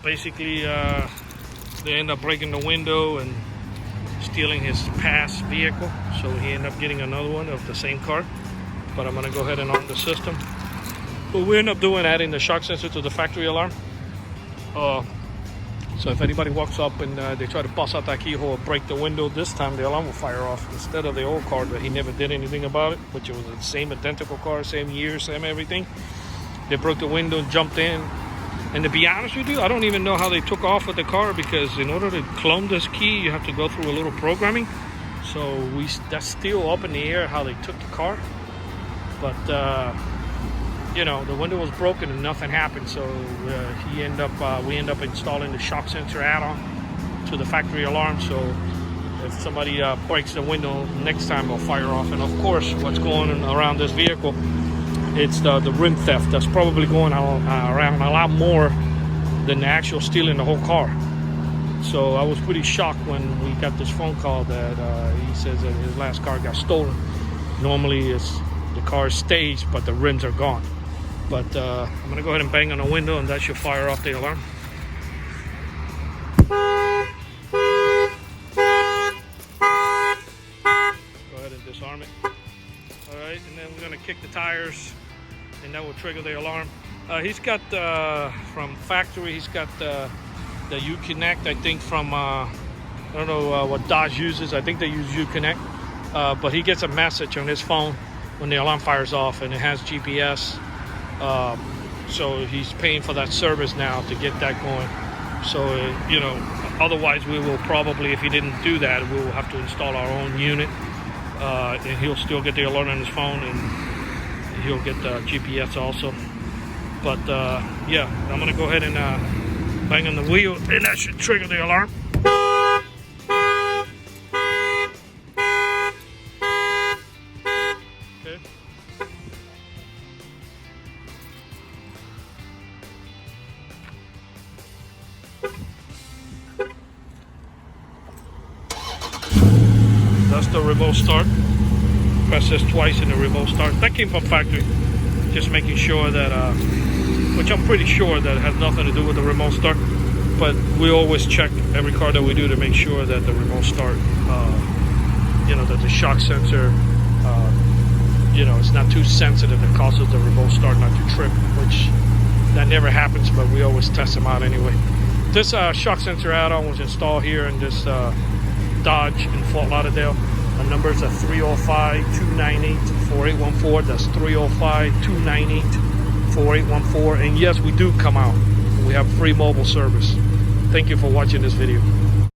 basically they end up breaking the window and stealing his past vehicle, so he ended up getting another one of the same car. But I'm gonna go ahead and arm the system. What we end up doing, adding the shock sensor to the factory alarm. So if anybody walks up and they try to bust out that keyhole or break the window, this time the alarm will fire off instead of the old car that he never did anything about it, which was the same identical car, same year, same everything. They broke the window and jumped in. And to be honest with you, I don't even know how they took off with the car, because in order to clone this key, you have to go through a little programming. So that's still up in the air how they took the car. But you know, the window was broken and nothing happened. So we end up installing the shock sensor add-on to the factory alarm. So if somebody breaks the window, next time it'll fire off. And of course, what's going on around this vehicle, it's the rim theft that's probably going on around a lot more than the actual stealing the whole car. So I was pretty shocked when we got this phone call that he says that his last car got stolen. Normally the car is staged, but the rims are gone. But I'm gonna go ahead and bang on the window, and that should fire off the alarm. Go ahead and disarm it. All right, and then we're gonna kick the tires, and that will trigger the alarm. He's got from factory, he's got the Uconnect, I think from I don't know what Dodge uses. I think they use Uconnect, but he gets a message on his phone when the alarm fires off, and it has GPS. So he's paying for that service now to get that going. So you know, otherwise we will probably, if he didn't do that, we will have to install our own unit, and he'll still get the alert on his phone, and he'll get the GPS also. But yeah, I'm gonna go ahead and bang on the wheel, and that should trigger the alarm. Okay. That's the remote start. Press this twice in the remote start. That came from factory. Just making sure that, which I'm pretty sure that it has nothing to do with the remote start. But we always check every car that we do to make sure that the remote start, you know, that the shock sensor, you know, it's not too sensitive that causes the remote start not to trip, which that never happens, but we always test them out anyway. This shock sensor add-on was installed here in this Dodge in Fort Lauderdale. The numbers are 305-298-4814. That's 305-298-4814. And yes, we do come out. We have free mobile service. Thank you for watching this video.